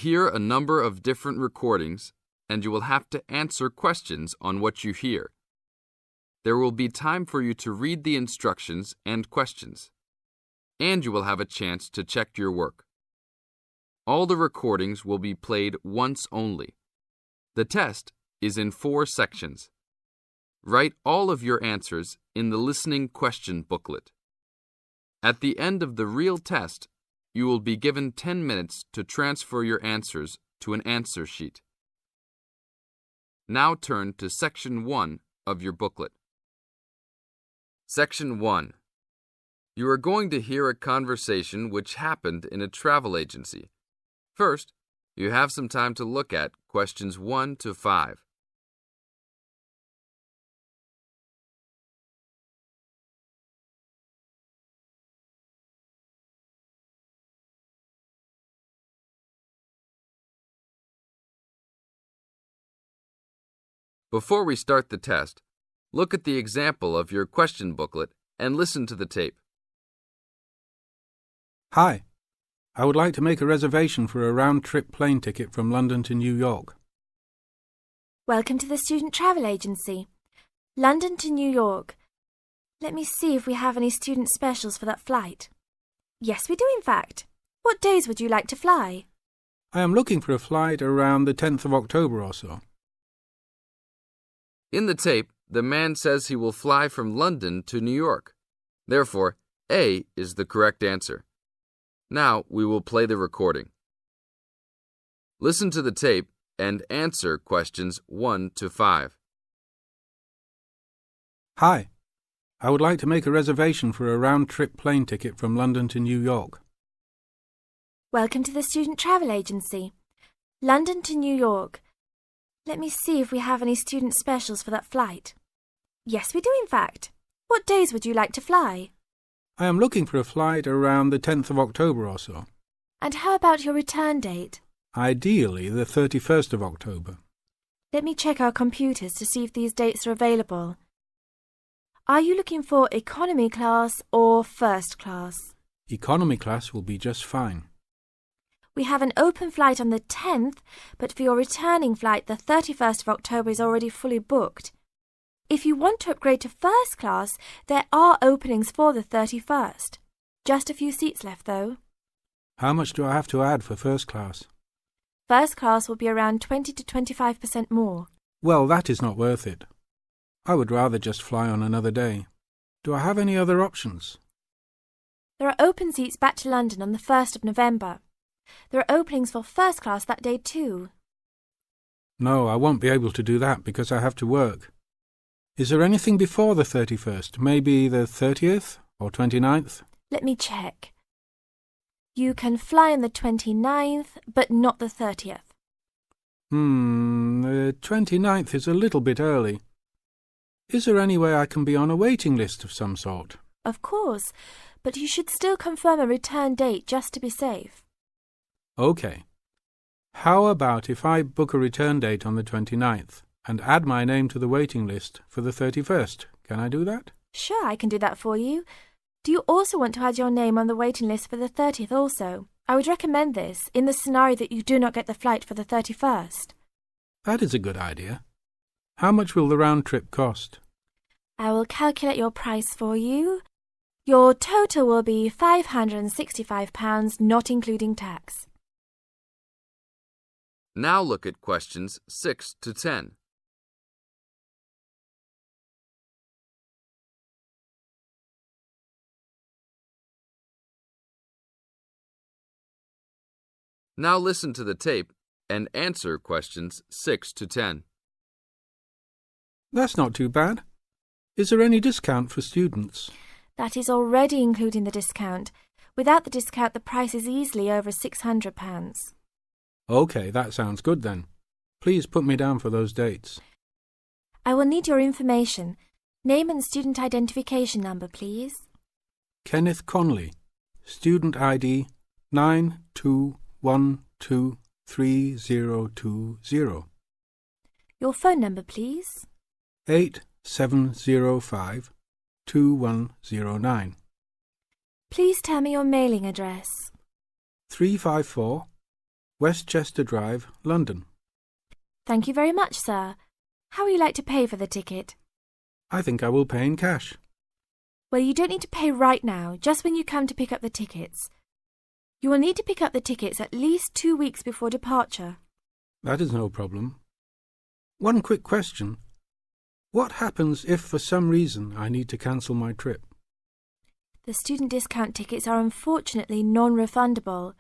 hear a number of different recordings, and you will have to answer questions on what you hear. There will be time for you to read the instructions and questions, and you will have a chance to check your work. All the recordings will be played once only. The test is in 4 sections. Write all of your answers in the listening question booklet. At the end of the real test, you will be given 10 minutes to transfer your answers to an answer sheet. Now turn to Section 1 of your booklet. Section 1. You are going to hear a conversation which happened in a travel agency. First, you have some time to look at questions 1 to 5. Before we start the test, look at the example of your question booklet and listen to the tape. Hi, I would like to make a reservation for a round-trip plane ticket from London to New York. Welcome to the Student Travel Agency. London to New York. Let me see if we have any student specials for that flight. Yes, we do in fact. What days would you like to fly? I am looking for a flight around the 10th of October or so. In the tape, the man says he will fly from London to New York. Therefore, A is the correct answer. Now we will play the recording. Listen to the tape and answer questions 1 to 5. Hi, I would like to make a reservation for a round-trip plane ticket from London to New York. Welcome to the Student Travel Agency. London to New York. Let me see if we have any student specials for that flight. Yes, we do in fact. What days would you like to fly? I am looking for a flight around the 10th of October or so. And how about your return date? Ideally, the 31st of October. Let me check our computers to see if these dates are available. Are you looking for economy class or first class? Economy class will be just fine. We have an open flight on the 10th, but for your returning flight, the 31st of October is already fully booked. If you want to upgrade to first class, there are openings for the 31st. Just a few seats left, though. How much do I have to add for first class? First class will be around 20 to 25% more. Well, that is not worth it. I would rather just fly on another day. Do I have any other options? There are open seats back to London on the 1st of November. There are openings for first class that day too. No, I won't be able to do that because I have to work. Is there anything before the 31st? Maybe the 30th or 29th? Let me check. You can fly on the 29th, but not the 30th. The 29th is a little bit early. Is there any way I can be on a waiting list of some sort? Of course, but you should still confirm a return date just to be safe. OK. How about if I book a return date on the 29th and add my name to the waiting list for the 31st? Can I do that? Sure, I can do that for you. Do you also want to add your name on the waiting list for the 30th also? I would recommend this in the scenario that you do not get the flight for the 31st. That is a good idea. How much will the round trip cost? I will calculate your price for you. Your total will be £565, not including tax. Now look at questions 6 to 10. Now listen to the tape and answer questions 6 to 10. That's not too bad. Is there any discount for students? That is already including the discount. Without the discount, the price is easily over £600. OK, that sounds good then. Please put me down for those dates. I will need your information. Name and student identification number, please. Kenneth Conley, student ID 92123020. Your phone number, please. 87052109. Please tell me your mailing address. 354 Westchester Drive, London. Thank you very much, sir. How would you like to pay for the ticket? I think I will pay in cash. Well, you don't need to pay right now, just when you come to pick up the tickets. You will need to pick up the tickets at least 2 weeks before departure. That is no problem. One quick question. What happens if for some reason I need to cancel my trip? The student discount tickets are unfortunately non-refundable.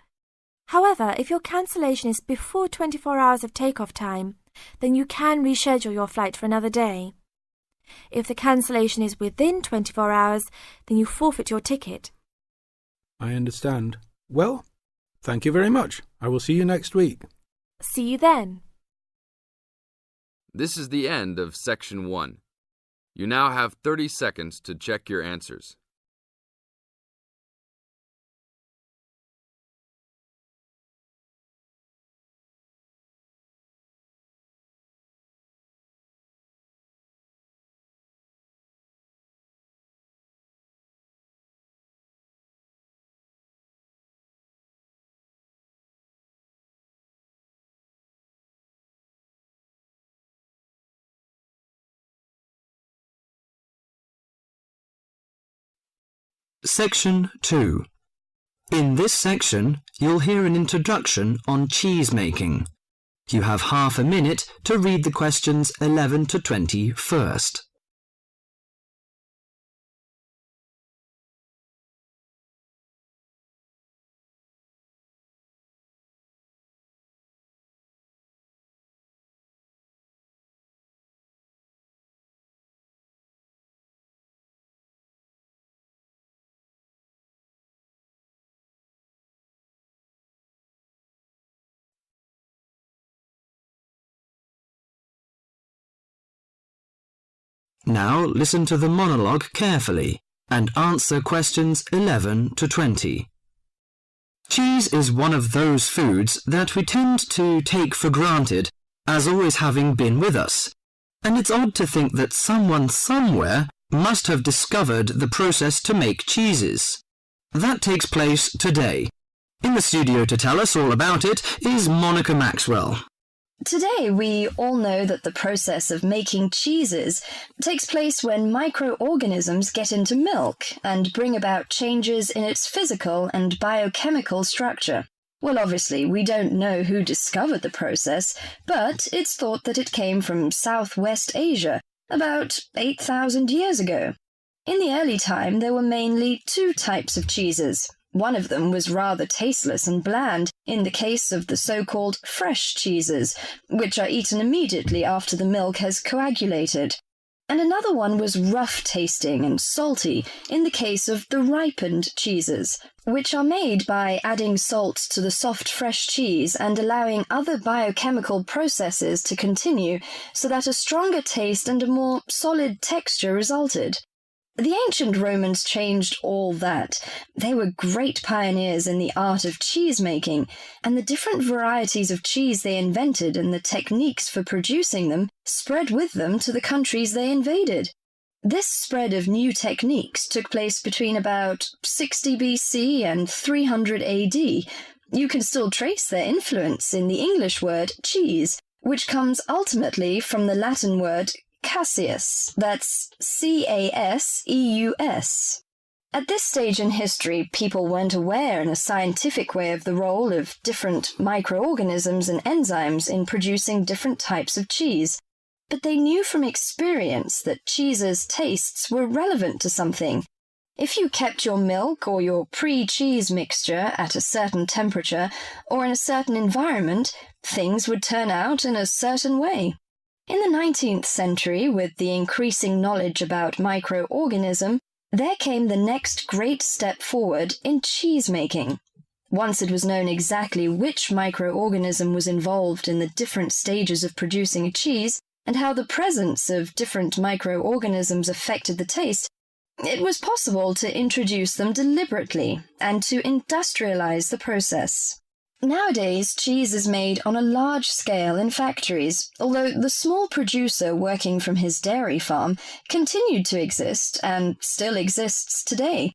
However, if your cancellation is before 24 hours of takeoff time, then you can reschedule your flight for another day. If the cancellation is within 24 hours, then you forfeit your ticket. I understand. Well, thank you very much. I will see you next week. See you then. This is the end of Section 1. You now have 30 seconds to check your answers. Section 2. In this section, you'll hear an introduction on cheese making. You have half a minute to read the questions 11 to 20 first. Now listen to the monologue carefully and answer questions 11 to 20. Cheese is one of those foods that we tend to take for granted as always having been with us, and it's odd to think that someone somewhere must have discovered the process to make cheeses. That takes place today. In the studio to tell us all about it is Monica Maxwell. Today, we all know that the process of making cheeses takes place when microorganisms get into milk and bring about changes in its physical and biochemical structure. Well, obviously, we don't know who discovered the process, but it's thought that it came from Southwest Asia about 8,000 years ago. In the early time, there were mainly two types of cheeses. One of them was rather tasteless and bland, in the case of the so-called fresh cheeses, which are eaten immediately after the milk has coagulated. And another one was rough-tasting and salty, in the case of the ripened cheeses, which are made by adding salt to the soft fresh cheese and allowing other biochemical processes to continue so that a stronger taste and a more solid texture resulted. The ancient Romans changed all that. They were great pioneers in the art of cheese-making, and the different varieties of cheese they invented and the techniques for producing them spread with them to the countries they invaded. This spread of new techniques took place between about 60 BC and 300 AD. You can still trace their influence in the English word cheese, which comes ultimately from the Latin word Caseus, that's C-A-S-E-U-S. At this stage in history, people weren't aware in a scientific way of the role of different microorganisms and enzymes in producing different types of cheese, but they knew from experience that cheese's tastes were relevant to something. If you kept your milk or your pre-cheese mixture at a certain temperature or in a certain environment, things would turn out in a certain way. In the 19th century, with the increasing knowledge about microorganism, there came the next great step forward in cheese-making. Once it was known exactly which microorganism was involved in the different stages of producing a cheese, and how the presence of different microorganisms affected the taste, it was possible to introduce them deliberately and to industrialize the process. Nowadays, cheese is made on a large scale in factories, although the small producer working from his dairy farm continued to exist and still exists today.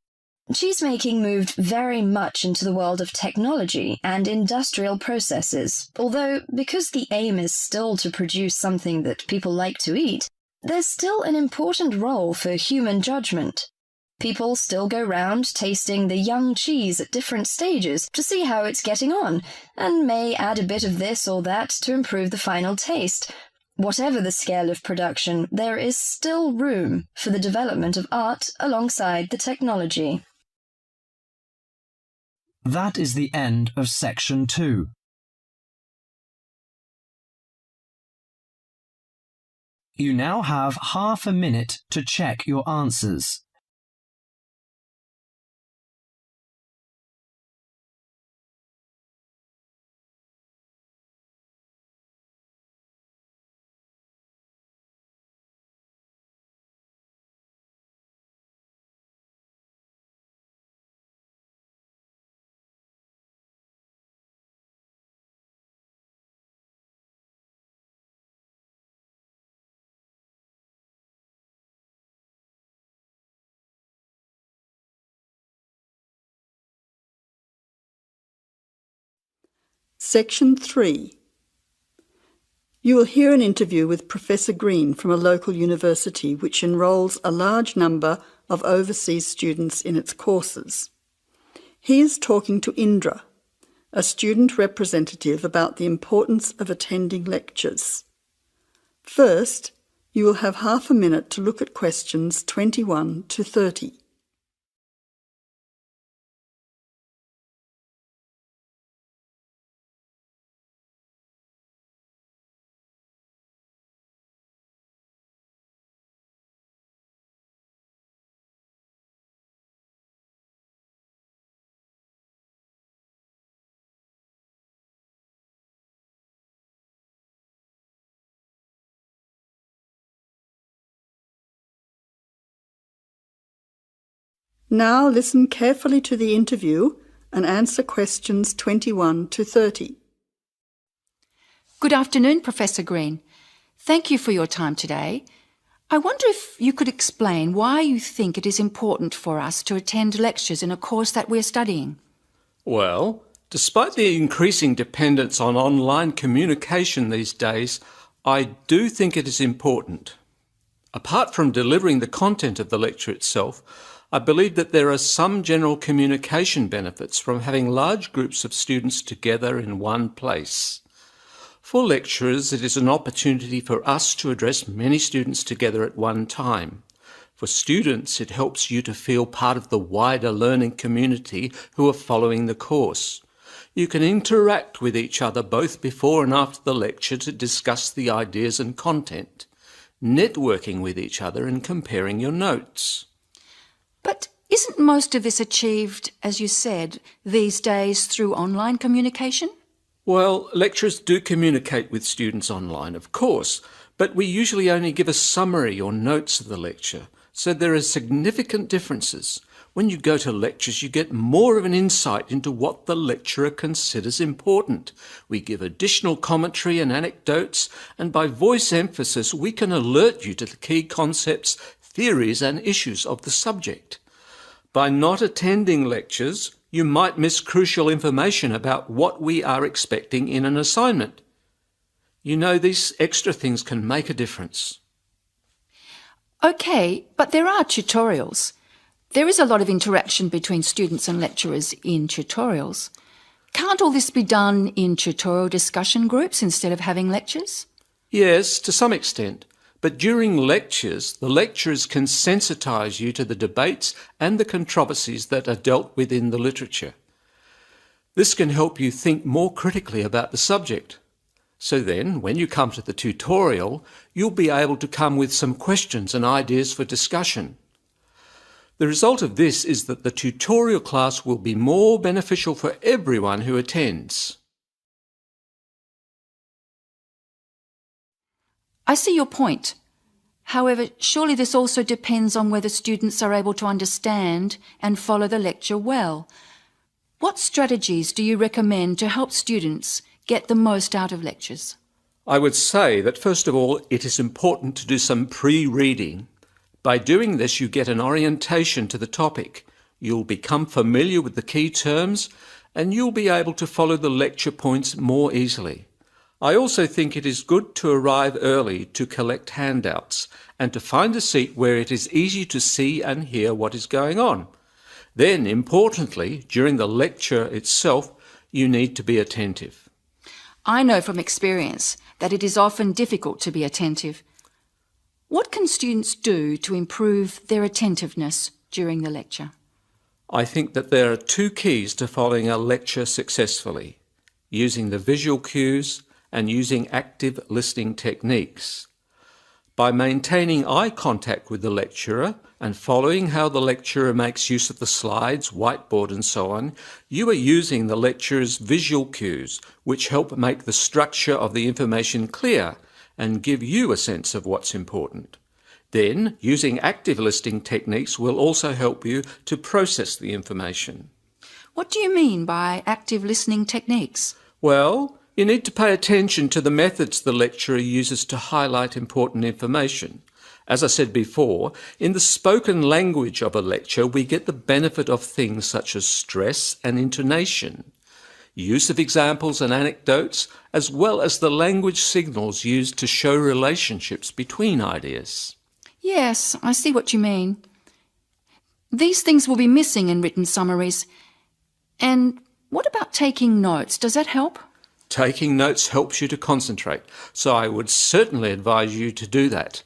Cheesemaking moved very much into the world of technology and industrial processes, although because the aim is still to produce something that people like to eat, there's still an important role for human judgment. People still go round tasting the young cheese at different stages to see how it's getting on, and may add a bit of this or that to improve the final taste. Whatever the scale of production, there is still room for the development of art alongside the technology. That is the end of section 2. You now have half a minute to check your answers. Section 3. You will hear an interview with Professor Green from a local university which enrolls a large number of overseas students in its courses. He is talking to Indra, a student representative, about the importance of attending lectures. First, you will have half a minute to look at questions 21 to 30. Now listen carefully to the interview and answer questions 21 to 30. Good afternoon, Professor Green. Thank you for your time today. I wonder if you could explain why you think it is important for us to attend lectures in a course that we're studying. Well, despite the increasing dependence on online communication these days, I do think it is important. Apart from delivering the content of the lecture itself, I believe that there are some general communication benefits from having large groups of students together in one place. For lecturers, it is an opportunity for us to address many students together at one time. For students, it helps you to feel part of the wider learning community who are following the course. You can interact with each other both before and after the lecture to discuss the ideas and content, networking with each other and comparing your notes. But isn't most of this achieved, as you said, these days through online communication? Well, lecturers do communicate with students online, of course, but we usually only give a summary or notes of the lecture, so there are significant differences. When you go to lectures, you get more of an insight into what the lecturer considers important. We give additional commentary and anecdotes, and by voice emphasis, we can alert you to the key concepts, theories and issues of the subject. By not attending lectures, you might miss crucial information about what we are expecting in an assignment. You know, these extra things can make a difference. Okay, but there are tutorials. There is a lot of interaction between students and lecturers in tutorials. Can't all this be done in tutorial discussion groups instead of having lectures? Yes, to some extent. But during lectures, the lecturers can sensitise you to the debates and the controversies that are dealt with in the literature. This can help you think more critically about the subject. So then, when you come to the tutorial, you'll be able to come with some questions and ideas for discussion. The result of this is that the tutorial class will be more beneficial for everyone who attends. I see your point. However, surely this also depends on whether students are able to understand and follow the lecture well. What strategies do you recommend to help students get the most out of lectures? I would say that first of all, it is important to do some pre-reading. By doing this, you get an orientation to the topic. You'll become familiar with the key terms and you'll be able to follow the lecture points more easily. I also think it is good to arrive early to collect handouts and to find a seat where it is easy to see and hear what is going on. Then, importantly, during the lecture itself, you need to be attentive. I know from experience that it is often difficult to be attentive. What can students do to improve their attentiveness during the lecture? I think that there are two keys to following a lecture successfully: using the visual cues and using active listening techniques. By maintaining eye contact with the lecturer and following how the lecturer makes use of the slides, whiteboard and so on, you are using the lecturer's visual cues, which help make the structure of the information clear and give you a sense of what's important. Then, using active listening techniques will also help you to process the information. What do you mean by active listening techniques? Well, you need to pay attention to the methods the lecturer uses to highlight important information. As I said before, in the spoken language of a lecture, we get the benefit of things such as stress and intonation, use of examples and anecdotes, as well as the language signals used to show relationships between ideas. Yes, I see what you mean. These things will be missing in written summaries. And what about taking notes? Does that help? Taking notes helps you to concentrate, so I would certainly advise you to do that.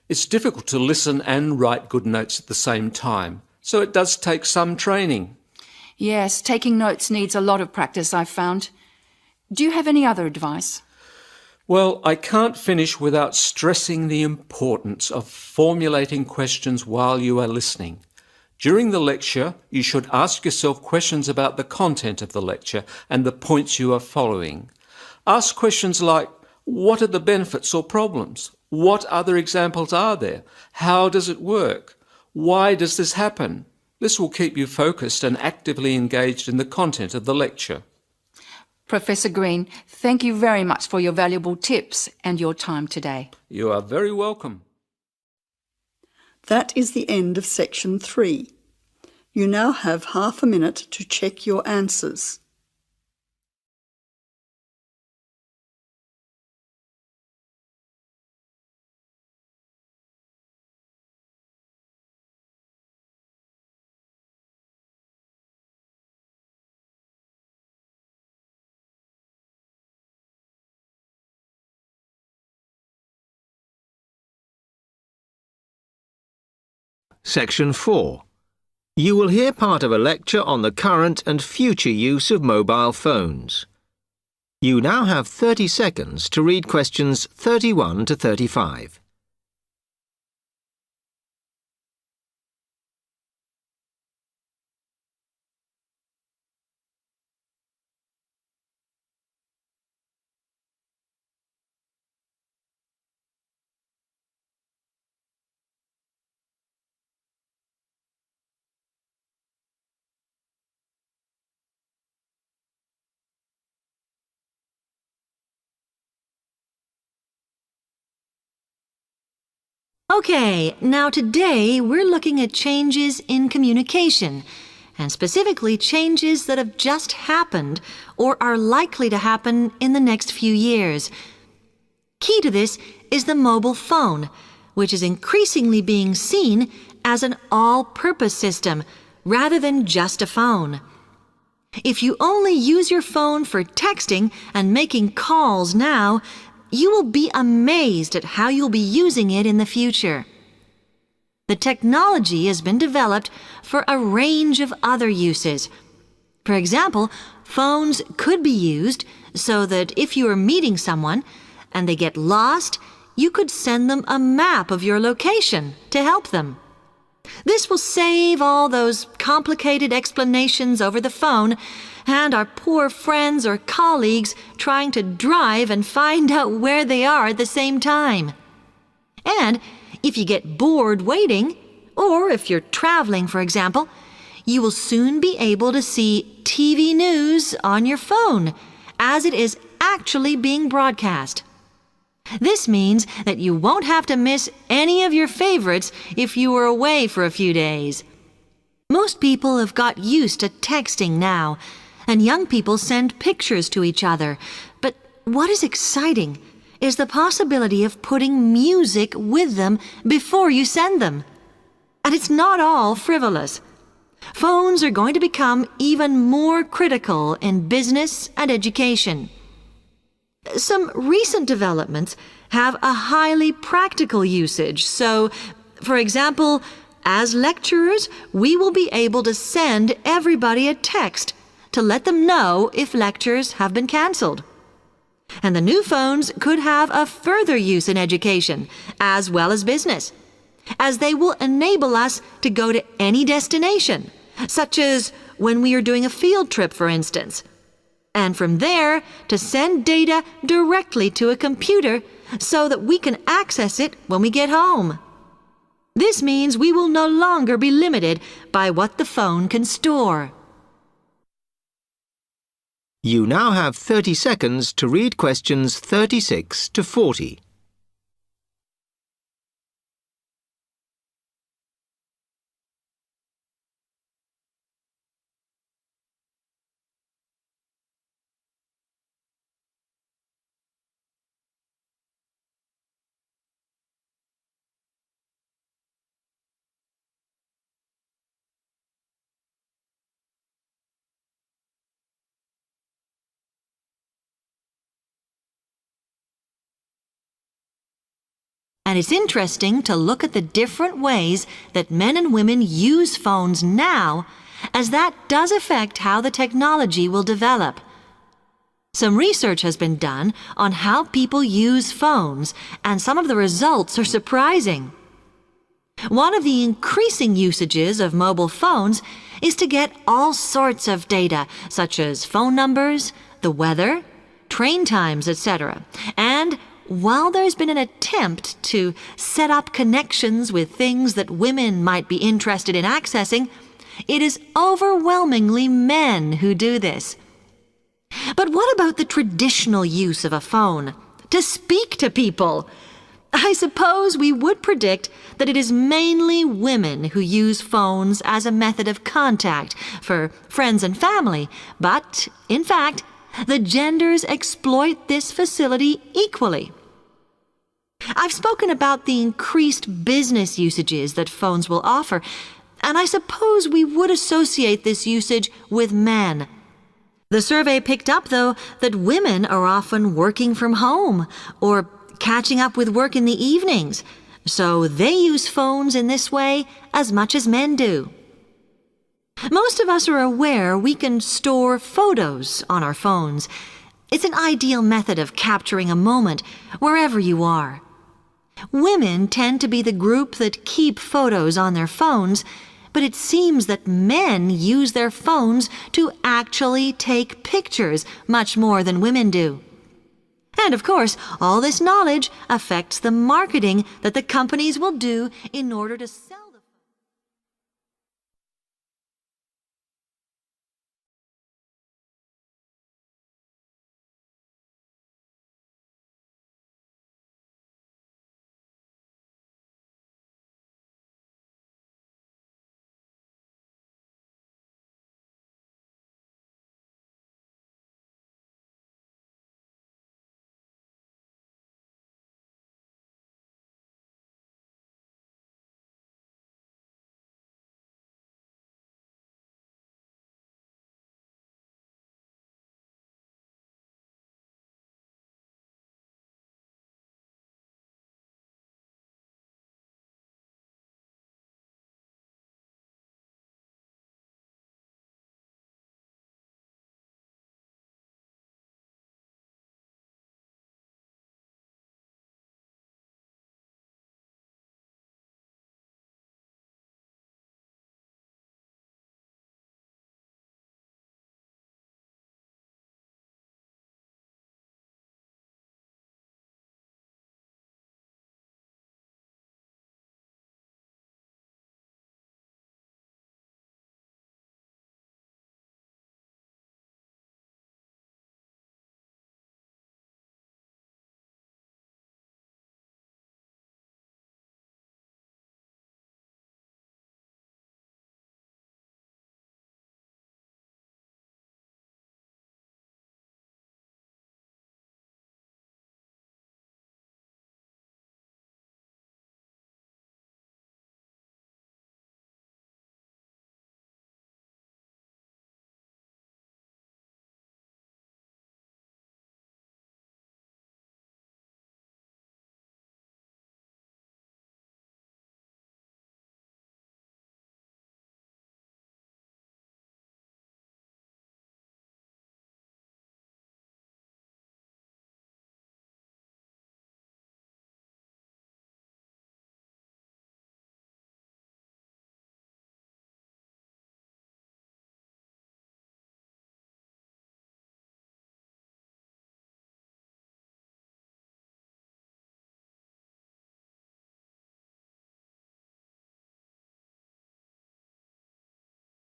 It's difficult to listen and write good notes at the same time, so it does take some training. Yes, taking notes needs a lot of practice, I've found. Do you have any other advice? Well, I can't finish without stressing the importance of formulating questions while you are listening. During the lecture, you should ask yourself questions about the content of the lecture and the points you are following. Ask questions like, what are the benefits or problems? What other examples are there? How does it work? Why does this happen? This will keep you focused and actively engaged in the content of the lecture. Professor Green, thank you very much for your valuable tips and your time today. You are very welcome. That is the end of section 3. You now have half a minute to check your answers. Section 4. You will hear part of a lecture on the current and future use of mobile phones. You now have 30 seconds to read questions 31 to 35. Okay, now today we're looking at changes in communication, and specifically changes that have just happened or are likely to happen in the next few years. Key to this is the mobile phone, which is increasingly being seen as an all-purpose system rather than just a phone. If you only use your phone for texting and making calls now, you will be amazed at how you'll be using it in the future. The technology has been developed for a range of other uses. For example, phones could be used so that if you are meeting someone and they get lost, you could send them a map of your location to help them. This will save all those complicated explanations over the phone and our poor friends or colleagues trying to drive and find out where they are at the same time. And if you get bored waiting, or if you're traveling, for example, you will soon be able to see TV news on your phone as it is actually being broadcast. This means that you won't have to miss any of your favorites if you were away for a few days. Most people have got used to texting now, and young people send pictures to each other. But what is exciting is the possibility of putting music with them before you send them. And it's not all frivolous. Phones are going to become even more critical in business and education. Some recent developments have a highly practical usage. So, for example, as lecturers, we will be able to send everybody a text to let them know if lectures have been cancelled. And the new phones could have a further use in education, as well as business, as they will enable us to go to any destination, such as when we are doing a field trip, for instance, and from there to send data directly to a computer so that we can access it when we get home. This means we will no longer be limited by what the phone can store. You now have 30 seconds to read questions 36 to 40. And it's interesting to look at the different ways that men and women use phones now, as that does affect how the technology will develop. Some research has been done on how people use phones, and some of the results are surprising. One of the increasing usages of mobile phones is to get all sorts of data, such as phone numbers, the weather, train times, etc. And while there's been an attempt to set up connections with things that women might be interested in accessing, it is overwhelmingly men who do this. But what about the traditional use of a phone? To speak to people? I suppose we would predict that it is mainly women who use phones as a method of contact for friends and family, but, in fact, the genders exploit this facility equally. I've spoken about the increased business usages that phones will offer, and I suppose we would associate this usage with men. The survey picked up, though, that women are often working from home or catching up with work in the evenings, so they use phones in this way as much as men do. Most of us are aware we can store photos on our phones. It's an ideal method of capturing a moment wherever you are. Women tend to be the group that keep photos on their phones, but it seems that men use their phones to actually take pictures much more than women do. And of course, all this knowledge affects the marketing that the companies will do in order to sell